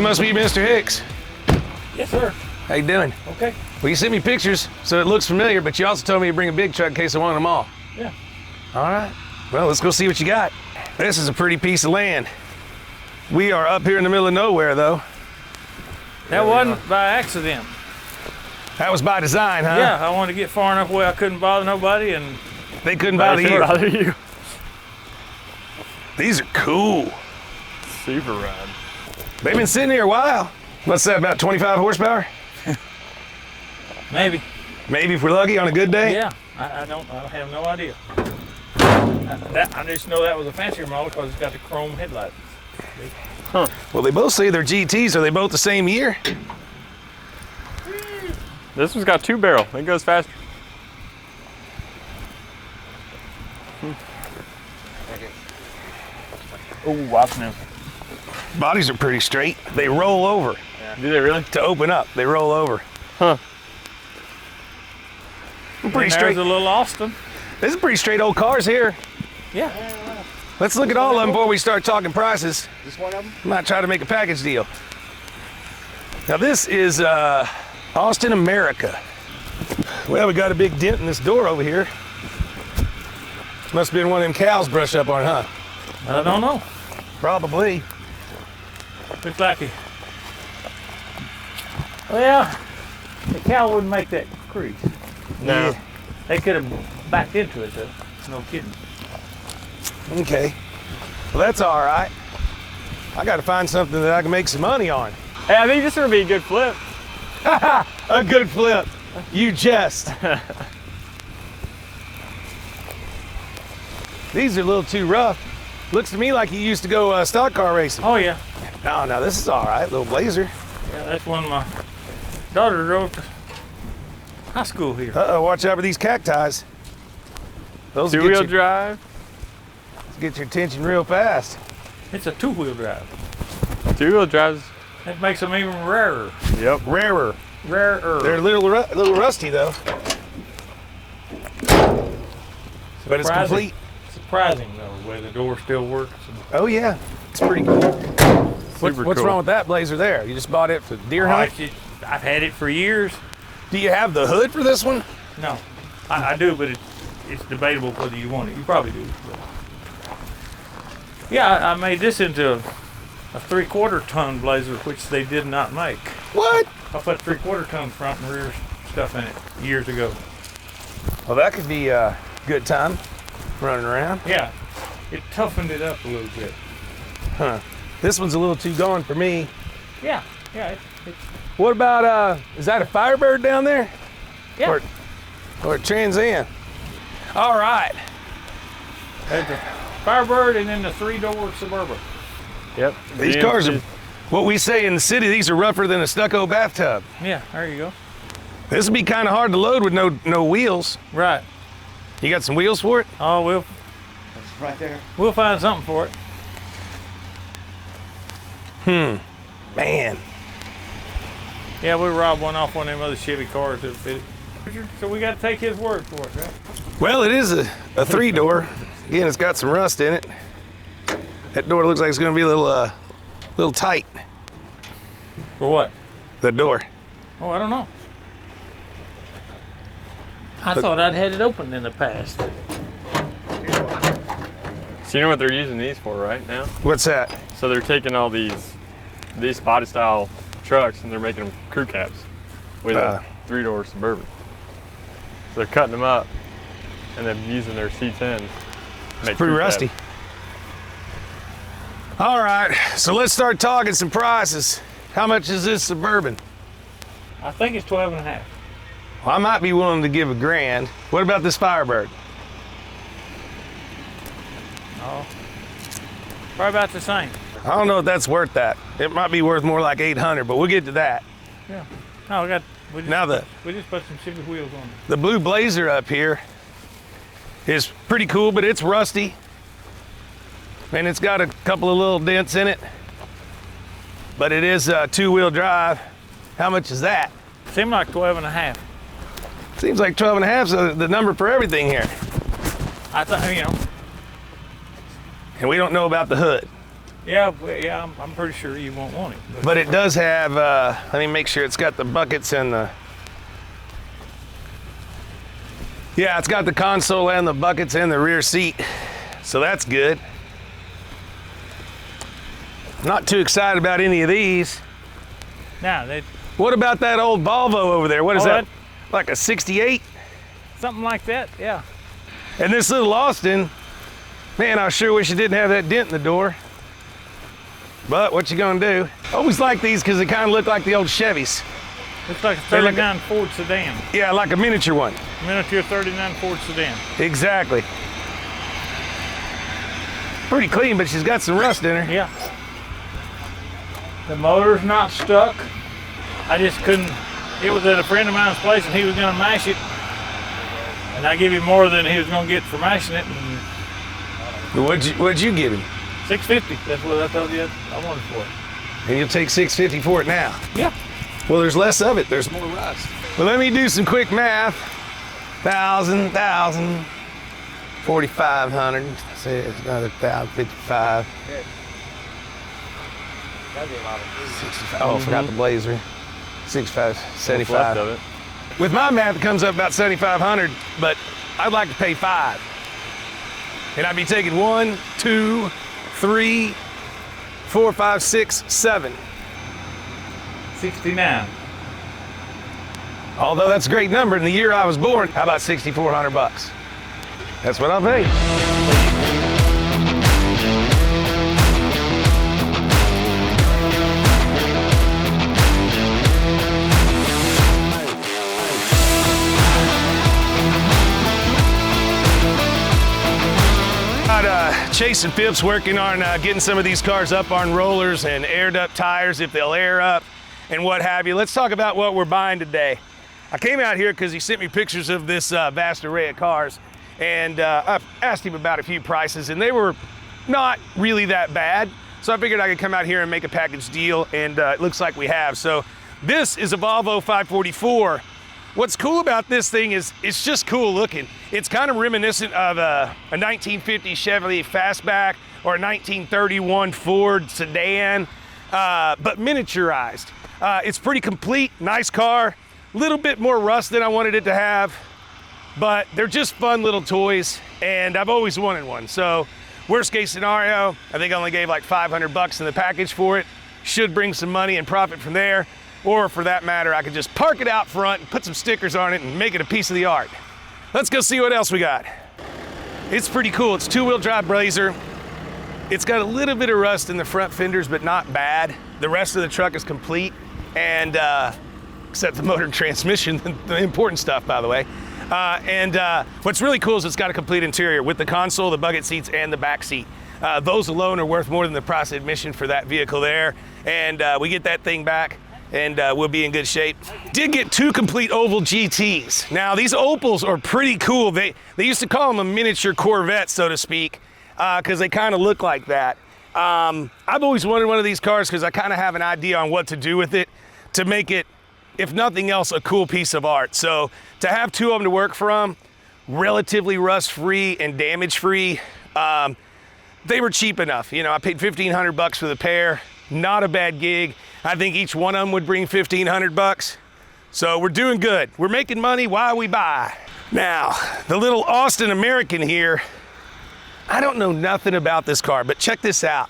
must be Mr. Hicks. Yes, sir. How you doing? Okay. Well, you sent me pictures, so it looks familiar, but you also told me to bring a big truck in case I wanted them all. Yeah. All right. Well, let's go see what you got. This is a pretty piece of land. We are up here in the middle of nowhere, though. That wasn't by accident. That was by design, huh? Yeah, I wanted to get far enough away I couldn't bother nobody, and They couldn't bother you. These are cool. Super rad. They've been sitting here a while. What's that, about 25 horsepower? maybe. Maybe if we're lucky on a good day? Yeah, I have no idea. I just know that was a fancier model because it's got the chrome headlights. Huh. Well, they both say they're GTs. Are they both the same year? This one's got 2-barrel. It goes faster. Oh, watch now. Bodies are pretty straight. They roll over. Yeah. Do they really? To open up, they roll over. Huh. Pretty straight. There's a little Austin. This is pretty straight old cars here. Yeah. Let's look at all of them before we start talking prices. Just one of them? I might try to make a package deal. Now this is Austin, America. Well, we got a big dent in this door over here. Must have been one of them cows brushed up on it, huh? I don't know. Probably. Looks like it. Well, the cow wouldn't make that crease. No. Yeah. They could have backed into it, though. No kidding. Okay. Well, that's all right. I got to find something that I can make some money on. Hey, I think this is gonna be a good flip. A good flip. You jest. These are a little too rough. Looks to me like you used to go stock car racing. Oh, yeah. No, this is all right. Little Blazer. Yeah, that's one my daughter drove to high school here. Uh-oh, watch out for these cacti. Those will Two-wheel drive. get your attention real fast. It's a two-wheel drive. Two-wheel drives. That makes them even rarer. Yep. Rarer. Rarer. They're a little rusty, though. But it's complete. Surprising, though, the way the door still works. Oh, yeah. It's pretty cool. What's cool. wrong with that Blazer there? You just bought it for deer hunting? I've had it for years. Do you have the hood for this one? No, I do, but it's debatable whether you want it. You probably do. But. Yeah, I made this into a 3/4 ton Blazer, which they did not make. What? I put 3/4 ton front and rear stuff in it years ago. Well, that could be a good time running around. Yeah, it toughened it up a little bit. Huh. This one's a little too gone for me. Yeah, it's What about, is that a Firebird down there? yeah. Or a Trans Am? All right. There's a Firebird and then the 3-door Suburban. Yep. These cars are, what we say in the city, these are rougher than a stucco bathtub. Yeah, there you go. This would be kind of hard to load with no wheels. Right. You got some wheels for it? Oh, That's right there. we'll find something for it. Man. Yeah, we robbed one off one of them other Chevy cars that fit it. So we got to take his word for it, right? Well, it is a 3-door. Again, it's got some rust in it. That door looks like it's going to be a little tight. For what? The door. Oh, I don't know. I thought I'd had it open in the past. So you know what they're using these for right now? What's that? So they're taking all these body style trucks and they're making them crew cabs with a 3-door Suburban. So they're cutting them up and then using their C10s. It's pretty rusty. All right, so let's start talking some prices. How much is this Suburban? I think it's 12 and a half. Well, I might be willing to give $1,000. What about this Firebird? Oh, probably about the same. I don't know if that's worth that. It might be worth more like 800, but we'll get to that. Yeah. No, we just put some Chevy wheels on it. The blue Blazer up here is pretty cool, but it's rusty. And it's got a couple of little dents in it. But it is a 2-wheel drive. How much is that? Seemed like 12 and a half. Seems like 12 and a half is the number for everything here. I thought, And we don't know about the hood. Yeah, I'm pretty sure you won't want it. But it does have, let me make sure it's got the buckets and the, yeah, it's got the console and the buckets and the rear seat. So that's good. Not too excited about any of these. Nah, What about that old Volvo over there? What is Oh, that? Like a 68? something like that, yeah. And this little Austin, man, I sure wish it didn't have that dent in the door. But what you gonna do? I always like these because they kind of look like the old Chevys. Looks like a They're like 39 Ford sedan. Yeah, like a miniature one. Miniature 39 Ford sedan. Exactly. Pretty clean, but she's got some rust in her. Yeah. The motor's not stuck. I just couldn't. It was at a friend of mine's place and he was gonna mash it. And I gave him more than he was gonna get for mashing it. And What'd you give him? $650. That's what I told you I wanted for it. And you'll take $650 for it now. Yeah. Well, there's less of it. There's more rust. Well, let me do some quick math. 1,000, 4,500. Say it's another 1,055. 65. Oh, I forgot the blazer. 65, What's 75. left of it. With my math, it comes up about 7,500, but I'd like to pay 5. And I'd be taking 1, 2, 3, 4, 5, 6, 7. 69. Although that's a great number in the year I was born, how about 6,400 bucks? That's what I'll pay. Chase and Phipps working on getting some of these cars up on rollers and aired up tires if they'll air up and what have you. Let's talk about what we're buying today. I came out here because he sent me pictures of this vast array of cars, and I asked him about a few prices, and they were not really that bad. So I figured I could come out here and make a package deal, and it looks like we have. So this is a Volvo 544. What's cool about this thing is it's just cool looking. It's kind of reminiscent of a 1950 Chevy Fastback or a 1931 Ford sedan, but miniaturized. It's pretty complete, nice car, a little bit more rust than I wanted it to have, but they're just fun little toys, and I've always wanted one. So worst case scenario, I think I only gave like 500 bucks in the package for it. Should bring some money and profit from there. Or for that matter, I could just park it out front and put some stickers on it and make it a piece of the art. Let's go see what else we got. It's pretty cool. It's two-wheel drive Blazer. It's got a little bit of rust in the front fenders, but not bad. The rest of the truck is complete, and except the motor and transmission, the important stuff, by the way. What's really cool is it's got a complete interior with the console, the bucket seats, and the back seat. Those alone are worth more than the price of admission for that vehicle there. And we get that thing back, and we'll be in good shape. Did get 2 complete Opel GTs. Now these Opels are pretty cool. They used to call them a miniature Corvette, so to speak, because they kind of look like that. I've always wanted one of these cars because I kind of have an idea on what to do with it to make it, if nothing else, a cool piece of art. So to have 2 of them to work from, relatively rust-free and damage-free, they were cheap enough. You know, I paid 1,500 bucks for the pair. Not a bad gig. I think each one of them would bring 1,500 bucks. So we're doing good. We're making money while we buy. Now, the little Austin American here, I don't know nothing about this car, but check this out.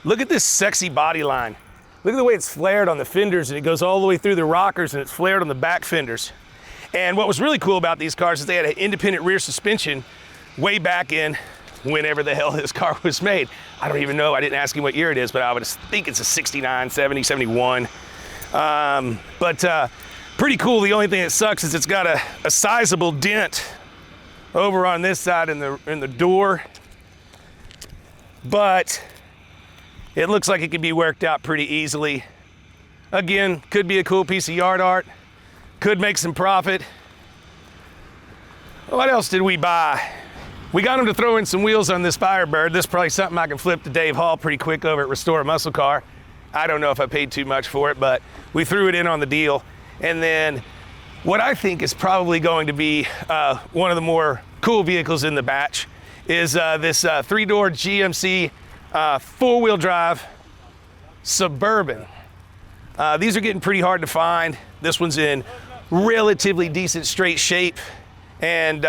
Look at this sexy body line. Look at the way it's flared on the fenders, and it goes all the way through the rockers, and it's flared on the back fenders. And what was really cool about these cars is they had an independent rear suspension way back in whenever the hell this car was made. I don't even know, I didn't ask him what year it is, but I would think it's a 69, 70, 71. Pretty cool. The only thing that sucks is it's got a sizable dent over on this side in the door, but it looks like it could be worked out pretty easily. Again, could be a cool piece of yard art, could make some profit. What else did we buy? We got him to throw in some wheels on this Firebird. This is probably something I can flip to Dave Hall pretty quick over at Restore a Muscle Car. I don't know if I paid too much for it, but we threw it in on the deal. And then what I think is probably going to be one of the more cool vehicles in the batch is this 3-door GMC four-wheel drive Suburban. These are getting pretty hard to find. This one's in relatively decent straight shape, and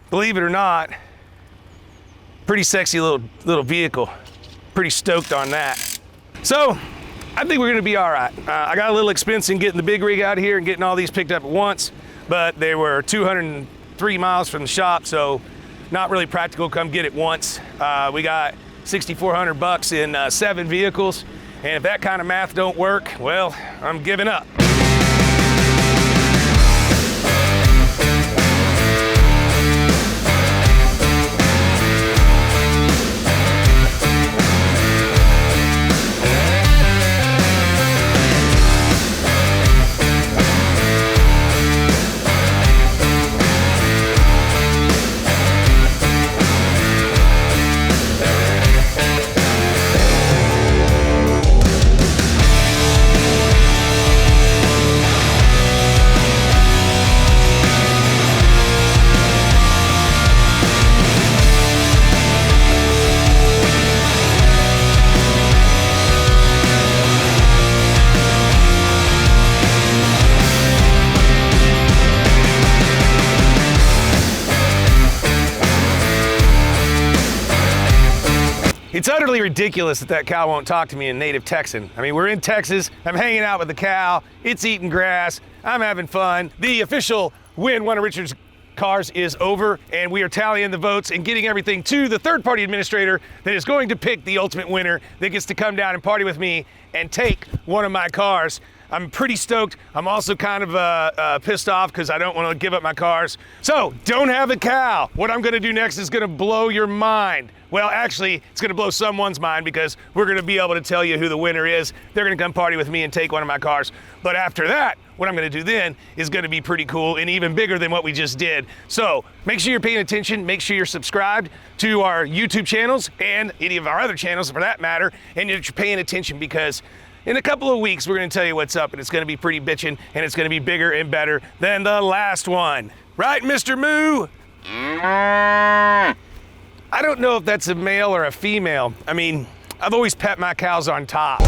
believe it or not, pretty sexy little vehicle. Pretty stoked on that. So I think we're gonna be all right. I got a little expense in getting the big rig out here and getting all these picked up at once, but they were 203 miles from the shop, so not really practical. Come get it once. We got 6,400 bucks in 7 vehicles, and if that kind of math don't work, well, I'm giving up. It's utterly ridiculous that cow won't talk to me in native Texan. I mean, we're in Texas, I'm hanging out with the cow, it's eating grass, I'm having fun. The official win one of Richard's cars is over, and we are tallying the votes and getting everything to the third-party administrator that is going to pick the ultimate winner that gets to come down and party with me and take one of my cars. I'm pretty stoked. I'm also kind of pissed off because I don't want to give up my cars. So, don't have a cow. What I'm gonna do next is gonna blow your mind. Well, actually, it's gonna blow someone's mind because we're gonna be able to tell you who the winner is. They're gonna come party with me and take one of my cars. But after that, what I'm gonna do then is gonna be pretty cool and even bigger than what we just did. So, make sure you're paying attention, make sure you're subscribed to our YouTube channels and any of our other channels for that matter, and that you're paying attention because in a couple of weeks, we're gonna tell you what's up, and it's gonna be pretty bitchin', and it's gonna be bigger and better than the last one. Right, Mr. Moo? I don't know if that's a male or a female. I mean, I've always pet my cows on top.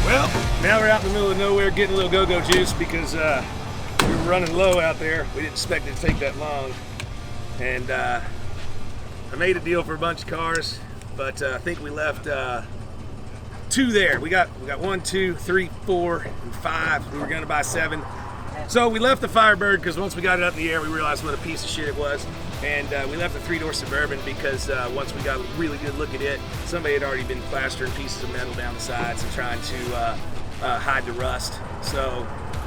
Well, now we're out in the middle of nowhere getting a little go-go juice because we were running low out there. We didn't expect it to take that long. And I made a deal for a bunch of cars, but I think we left 2 there. We got 1, 2, 3, 4, and 5. We were gonna buy 7. So we left the Firebird because once we got it up in the air, we realized what a piece of shit it was. And we left the 3-door Suburban because once we got a really good look at it, somebody had already been plastering pieces of metal down the sides and trying to hide the rust. So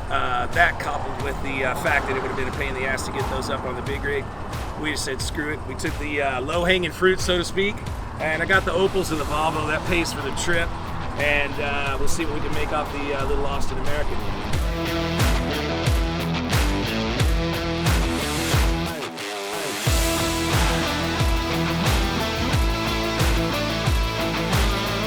that coupled with the fact that it would have been a pain in the ass to get those up on the big rig, we just said screw it. We took the low-hanging fruit, so to speak, and I got the Opels and the Volvo. That pays for the trip, and we'll see what we can make off the little Austin American.